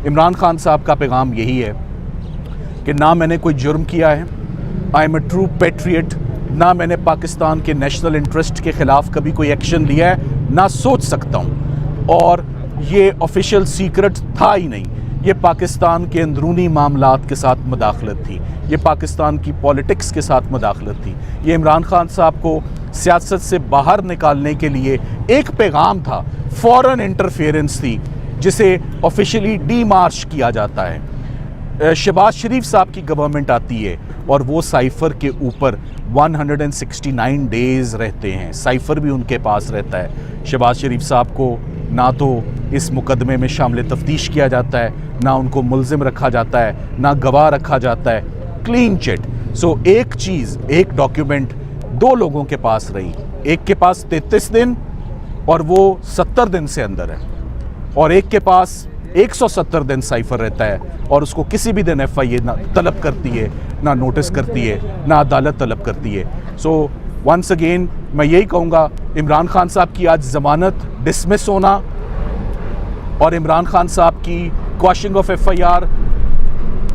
इमरान खान साहब का पैगाम यही है कि ना मैंने कोई जुर्म किया है, I am a true patriot, ना मैंने पाकिस्तान के नेशनल इंटरेस्ट के ख़िलाफ़ कभी कोई एक्शन लिया है, ना सोच सकता हूँ। और ये ऑफिशियल सीक्रेट था ही नहीं, ये पाकिस्तान के अंदरूनी मामलात के साथ मुदाखलत थी, ये पाकिस्तान की पॉलिटिक्स के साथ मुदाखलत थी, ये इमरान खान साहब को सियासत से बाहर निकालने के लिए एक पैगाम था, फॉरेन इंटरफेरेंस थी, जिसे ऑफिशियली डीमार्च किया जाता है। शहबाज शरीफ साहब की गवर्नमेंट आती है और वो साइफ़र के ऊपर 169 डेज़ रहते हैं, साइफ़र भी उनके पास रहता है। शहबाज शरीफ साहब को ना तो इस मुकदमे में शामिल तफ्तीश किया जाता है, ना उनको मुल्ज़िम रखा जाता है, ना गवाह रखा जाता है, क्लीन चिट। सो एक चीज़, एक डॉक्यूमेंट दो लोगों के पास रही, एक के पास 33 दिन और वो 70 दिन से अंदर है, और एक के पास 170 दिन साइफ़र रहता है और उसको किसी भी दिन FIA ना तलब करती है, ना नोटिस करती है, ना अदालत तलब करती है। सो वंस अगेन मैं यही कहूँगा, इमरान खान साहब की आज ज़मानत डिसमिस होना और इमरान खान साहब की क्वॉशिंग ऑफ FIR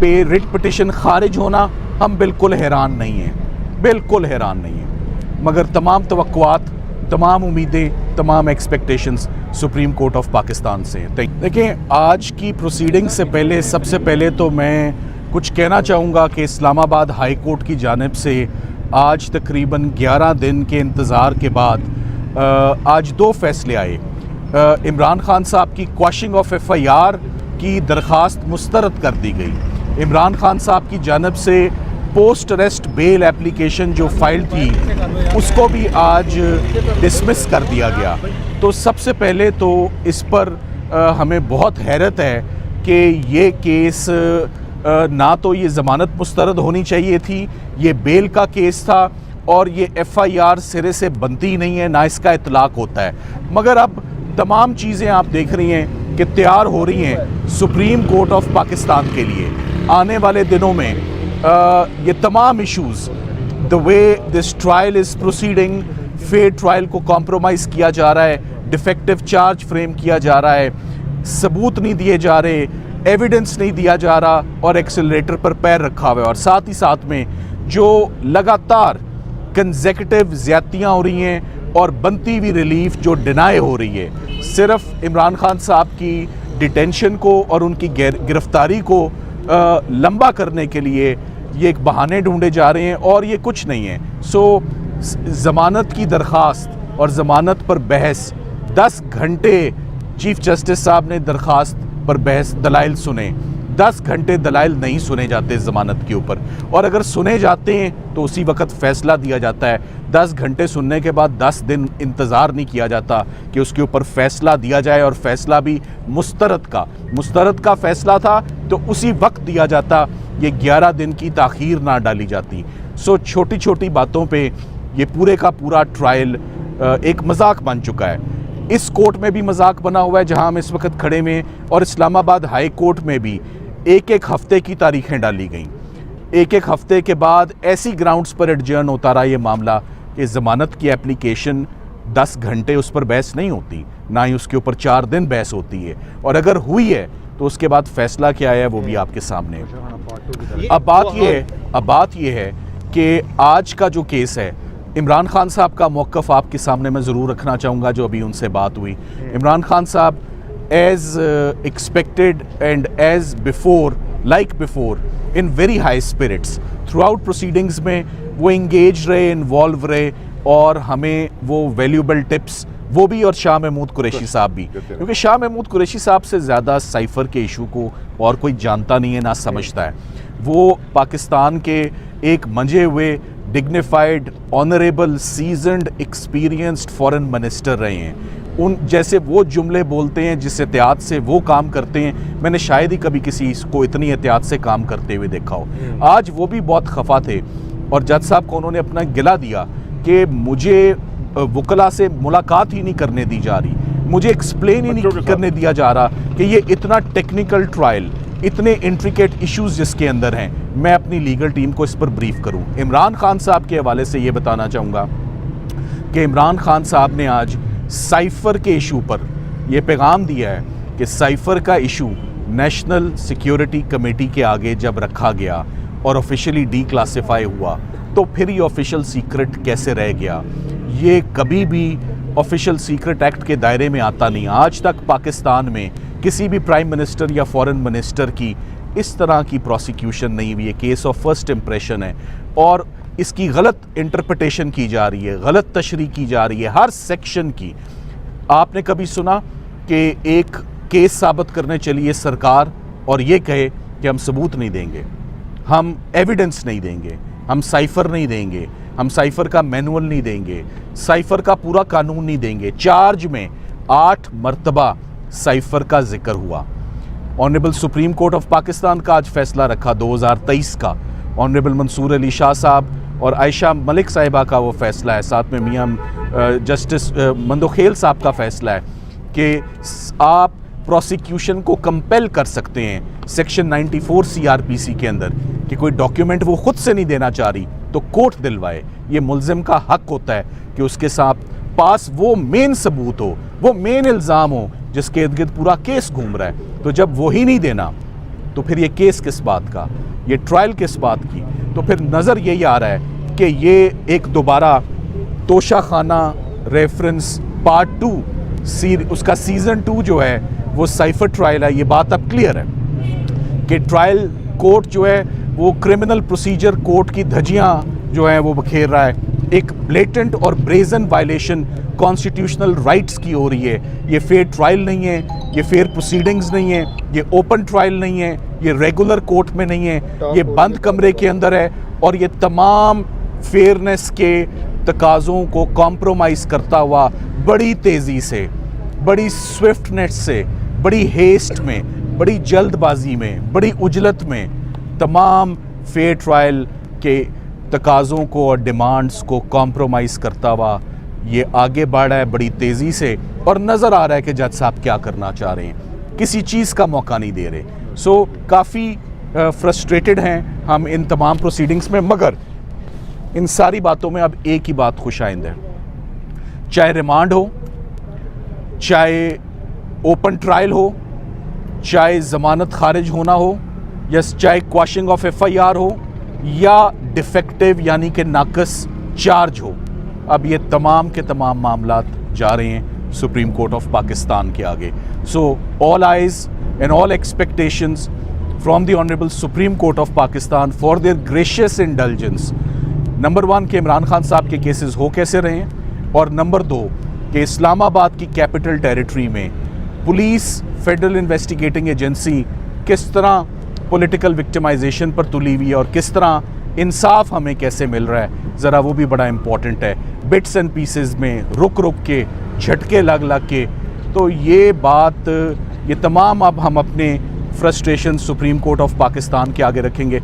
पे रिट पिटिशन खारिज होना, हम बिल्कुल हैरान नहीं हैं, बिल्कुल हैरान नहीं हैं, मगर तमाम तवक्कुआत, तमाम उम्मीदें, तमाम expectations supreme court of Pakistan से हैं। देखें, आज की प्रोसीडिंग से पहले सबसे पहले तो मैं कुछ कहना चाहूँगा कि इस्लामाबाद हाई कोर्ट की जानिब से आज तकरीबन 11 दिन के इंतज़ार के बाद आज दो फैसले आए। इमरान खान साहब की क्वॉशिंग ऑफ FIR की दरख्वास्त मुस्तरद कर दी गई। इमरान खान साहब की जानिब से पोस्ट अरेस्ट बेल एप्लीकेशन जो फाइल थी उसको भी आज डिसमिस कर दिया गया। तो सबसे पहले तो इस पर हमें बहुत हैरत है कि ये केस ना तो ये ज़मानत मुस्तरद होनी चाहिए थी, ये बेल का केस था और ये FIR सिरे से बनती नहीं है, ना इसका इतलाक़ होता है। मगर अब तमाम चीज़ें आप देख रही हैं कि तैयार हो रही हैं सुप्रीम कोर्ट ऑफ पाकिस्तान के लिए। आने वाले दिनों में ये तमाम issues, the way this trial is proceeding, fair trial को कॉम्प्रोमाइज़ किया जा रहा है, डिफेक्टिव चार्ज फ्रेम किया जा रहा है, सबूत नहीं दिए जा रहे, एविडेंस नहीं दिया जा रहा और एक्सेलरेटर पर पैर रखा हुआ है। और साथ ही साथ में जो लगातार कंसेक्यूटिव ज़्यादतियाँ हो रही हैं और बनती हुई रिलीफ जो डिनाई हो रही है, सिर्फ इमरान खान साहब की डिटेंशन को और उनकी गिरफ्तारी को लंबा करने के लिए ये एक बहाने ढूंढे जा रहे हैं और ये कुछ नहीं है। सो ज़मानत की दरख्वास्त और ज़मानत पर बहस 10 घंटे चीफ जस्टिस साहब ने दरख्वास्त पर बहस दलाइल सुने। 10 घंटे दलाइल नहीं सुने जाते ज़मानत के ऊपर, और अगर सुने जाते हैं तो उसी वक्त फ़ैसला दिया जाता है। 10 घंटे सुनने के बाद 10 दिन इंतज़ार नहीं किया जाता कि उसके ऊपर फ़ैसला दिया जाए, और फ़ैसला भी मुस्तरद का फ़ैसला था तो उसी वक्त दिया जाता, ये 11 दिन की ताख़ीर ना डाली जाती। सो छोटी छोटी बातों पे ये पूरे का पूरा ट्रायल एक मजाक बन चुका है। इस कोर्ट में भी मजाक बना हुआ है जहां हम इस वक्त खड़े में, और इस्लामाबाद हाई कोर्ट में भी एक एक हफ़्ते की तारीखें डाली गई। एक एक हफ़्ते के बाद ऐसी ग्राउंड्स पर एडजर्न होता रहा ये मामला कि ज़मानत की एप्लीकेशन 10 घंटे उस पर बहस नहीं होती, ना ही उसके ऊपर 4 दिन बहस होती है, और अगर हुई है तो उसके बाद फ़ैसला क्या आया वो भी आपके सामने है। अब बात ये है कि आज का जो केस है, इमरान खान साहब का मौक़िफ़ आपके सामने मैं ज़रूर रखना चाहूँगा जो अभी उनसे बात हुई। इमरान खान साहब as expected and as before, like before, in very high spirits throughout proceedings में वो इंगेज रहे, इन्वॉल्व रहे, और हमें वो वैल्यूबल टिप्स, वो भी और शाह महमूद कुरैशी साहब भी, क्योंकि शाह महमूद कुरैशी साहब से ज़्यादा साइफ़र के इशू को और कोई जानता नहीं है, ना समझता है। वो पाकिस्तान के एक मंजे हुए, dignified, honourable, seasoned, experienced foreign minister रहे हैं। उन जैसे वो जुमले बोलते हैं, जिस एहतियात से वो काम करते हैं, मैंने शायद ही कभी किसी को इतनी एहतियात से काम करते हुए देखा हो। आज वो भी बहुत खफा थे और जज साहब को उन्होंने अपना गिला दिया कि मुझे वकला से मुलाकात ही नहीं करने दी जा रही, मुझे एक्सप्लेन ही नहीं करने दिया जा रहा कि ये इतना टेक्निकल ट्रायल, इतने इंट्रिकेट इश्यूज जिसके अंदर हैं, मैं अपनी लीगल टीम को इस पर ब्रीफ करूं। इमरान खान साहब के हवाले से ये बताना चाहूँगा कि इमरान खान साहब ने आज साइफ़र के इशू पर यह पैगाम दिया है कि साइफ़र का इशू नेशनल सिक्योरिटी कमेटी के आगे जब रखा गया और ऑफिशियली डीक्लासिफाई हुआ, तो फिर ये ऑफिशियल सीक्रेट कैसे रह गया? ये कभी भी ऑफिशियल सीक्रेट एक्ट के दायरे में आता नहीं। आज तक पाकिस्तान में किसी भी प्राइम मिनिस्टर या फॉरेन मिनिस्टर की इस तरह की प्रोसिक्यूशन नहीं हुई है। केस ऑफ फर्स्ट इम्प्रेशन है और इसकी गलत इंटरप्रिटेशन की जा रही है, गलत तशरीह की जा रही है हर सेक्शन की। आपने कभी सुना कि एक केस साबित करने चली है सरकार और ये कहे कि हम सबूत नहीं देंगे, हम एविडेंस नहीं देंगे, हम साइफर नहीं देंगे, हम साइफर का मैनुअल नहीं देंगे, साइफर का पूरा कानून नहीं देंगे? चार्ज में 8 मरतबा साइफर का जिक्र हुआ। Honourable supreme court of Pakistan का आज फैसला रखा 2023 का। ऑनरेबल मंसूर अली शाह साहब और आयशा मलिक साहिबा का वो फैसला है, साथ में मियां जस्टिस मंदोखेल साहब का फैसला है कि आप प्रोसिक्यूशन को कंपेल कर सकते हैं सेक्शन 94 सीआरपीसी के अंदर कि कोई डॉक्यूमेंट वो खुद से नहीं देना चाह रही तो कोर्ट दिलवाए। ये मुल्जिम का हक होता है कि उसके साथ पास वो मेन सबूत हो, वो मेन इल्ज़ाम हो जिसके इर्द गिर्द पूरा केस घूम रहा है। तो जब वही नहीं देना तो फिर ये केस किस बात का, ये ट्रायल किस बात की? तो फिर नज़र यही आ रहा है कि ये एक दोबारा तोशाखाना रेफरेंस पार्ट 2 उसका सीज़न 2 जो है वो साइफर ट्रायल है। ये बात अब क्लियर है कि ट्रायल कोर्ट जो है वो क्रिमिनल प्रोसीजर कोर्ट की धज्जियाँ जो हैं वो बखेर रहा है। एक ब्लेटेंट और ब्रेजन वायलेशन कॉन्स्टिट्यूशनल राइट्स की हो रही है। ये फेयर ट्रायल नहीं है, ये फेयर प्रोसीडिंग्स नहीं है, ये ओपन ट्रायल नहीं है, ये रेगुलर कोर्ट में नहीं है, ये बंद कमरे के अंदर है और ये तमाम फेयरनेस के तकाज़ों को कॉम्प्रोमाइज़ करता हुआ बड़ी तेज़ी से, बड़ी स्विफ्टनेस से, बड़ी हेस्ट में, बड़ी जल्दबाजी में, बड़ी उजलत में तमाम फेयर ट्रायल के तकाज़ों को और डिमांड्स को कॉम्प्रोमाइज़ करता हुआ ये आगे बढ़ रहा है बड़ी तेज़ी से। और नज़र आ रहा है कि जज साहब क्या करना चाह रहे हैं, किसी चीज़ का मौका नहीं दे रहे। सो काफ़ी फ्रस्ट्रेटेड हैं हम इन तमाम प्रोसीडिंग्स में। मगर इन सारी बातों में अब एक ही बात खुशाइंद है, चाहे रिमांड हो, चाहे ओपन ट्रायल हो, चाहे ज़मानत खारिज होना हो, या चाहे क्वाशिंग ऑफ FIR हो या डिफेक्टिव यानी कि नाकस चार्ज हो, अब ये तमाम के तमाम मामलात जा रहे हैं सुप्रीम कोर्ट ऑफ पाकिस्तान के आगे। So all eyes and all expectations from the honourable supreme court of Pakistan for their gracious indulgence. Number 1 के इमरान खान साहब के केसेस हो कैसे रहे हैं, और नंबर 2 कि इस्लामाबाद की कैपिटल टेरिटरी में पुलिस फेडरल इन्वेस्टिगेटिंग एजेंसी किस तरह पॉलिटिकल विक्टिमाइजेशन पर तुली हुई है और किस तरह इंसाफ हमें कैसे मिल रहा है, ज़रा वो भी बड़ा इम्पॉर्टेंट है। बिट्स एंड पीसेस में रुक रुक के, झटके लग लग के, तो ये बात, ये तमाम अब हम अपने frustration supreme court of Pakistan के आगे रखेंगे।